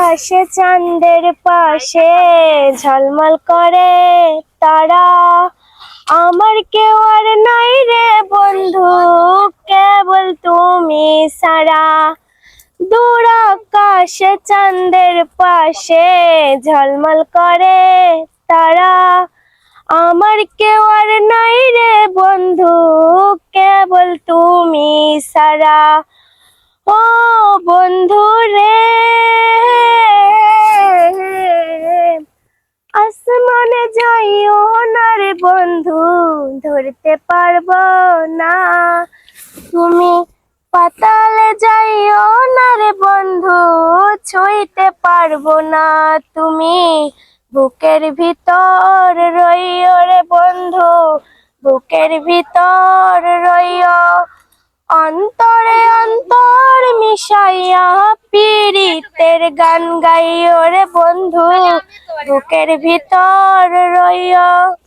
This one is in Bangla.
আকাশে চাঁদের পাশে ঝলমল করে তারা, আমার কেউ আর নাই রে বন্ধু, কেবল তুমি ছাড়া। দূর আকাশে চাঁদের পাশে ঝলমল করে তারা, আমার কেউ আর নাই রে বন্ধু, কেবল তুমি ছাড়া। ও বন্ধু রে, আসমানে যাইও না রে বন্ধু, ধরতে পারবো না। তুমি পাতালে যাইও না রে বন্ধু, ছুঁইতে পারবো না। তুমি বুকের ভিতর রইও রে বন্ধু, বুকের ভিতর রইও। অন্তরে অন্তর মিশাইয়া পীড়িতের গান গাইও রে বন্ধু, বুকের ভিতর রইও।